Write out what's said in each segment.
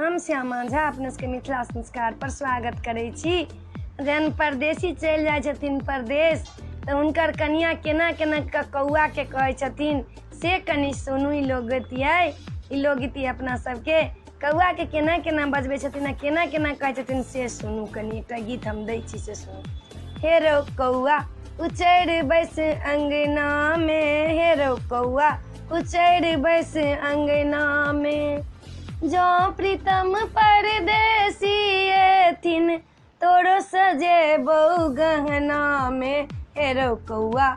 हम श्यामा झा अपने सबके मिथिला संस्कार पर स्वागत करै छी। जहन परदेसी चलि जाइ छथिन परदेश तऽ हुनकर कनिया केना केना कऽ कौआ के कहै छथिन से कनि सुनू। ई लोकगीत अइ, ई लोकगीत अपना सबके कौआ के केना केना बजबै छथिन आ केना केना कहै छथिन से सुनू। कनि एकटा गीत हम दै छी से सुनू। हेरो कौआ उचैर बैस अंगना में, हेरो कौआ उचैर बैस अंगना में, जो प्रीतम परदेसी एथिन तोरो सजेबौ गहना में। हेरो कौआ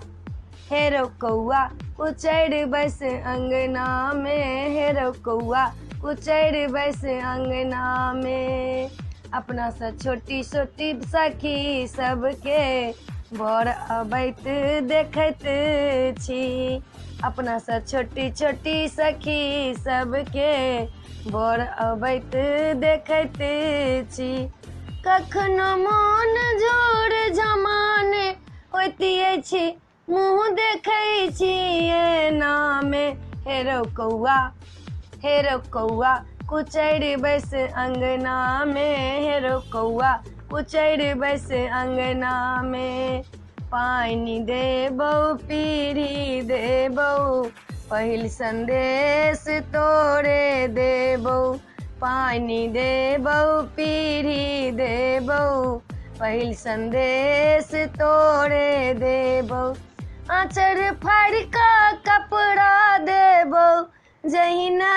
उचैर बैस अंगना में, हेरो कौआ उचैर बैस अंगना में। अपना सा छोटी छोटी सखी सबके बर अबैत देखैत छी, अपना सा छोटी छोटी सखी सबके बर अबैत देखैत छी। कखनो मोन जोर जमाने होइत अछि मुँह देखै छी एना में। हेरो कौआ उचैर बैस अंगना में, हेरो कौआ उचैर बैस अंगना में। पानि देबौ पीढ़ी देबौ पहिल संदेश तोरे देबौ, पानि देबौ पीढ़ी देबौ पहिल संदेश तोरे देबौ। आँचर फाड़ि कऽ कपड़ा देबौ जहिना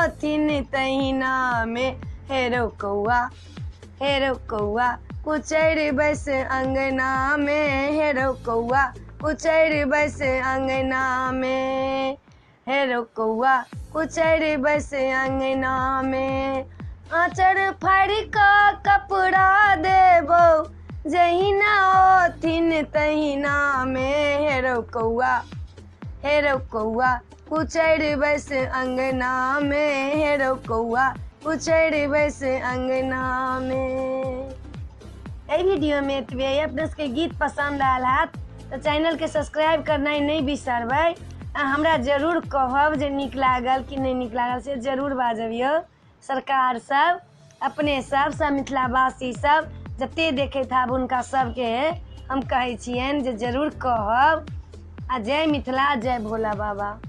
अथिन तहिना में। हेरो कौआ उचैर बैस अंगना में, हेरो कौआ उचैर बैस अंगना में, हेरो कौआ उचैर बैस अंगना में। आँचर फाड़ि कऽ कपड़ा देबौ जहिना अथिन तहिना में। हेरो कौआ उचैर बैस अंगना में, हेरो कौआ उचैर बैस अंगना में। एहि वीडियो में एतबे। अपने सबके गीत पसंद आयल हैत तऽ चैनल के सब्सक्राइब करनाइ नहीं बिसरबै। आ हमरा जरूर कहब जे नीक लागल कि नहीं नीक लागल से जरूर बाजब यौ। सरकार सब, अपने सब मिथिलावासी सब जते देखैत हैब हुनका सबके हम कहै छियनि जे जरूर कहब। आ जय मिथिला, जय भोला बाबा।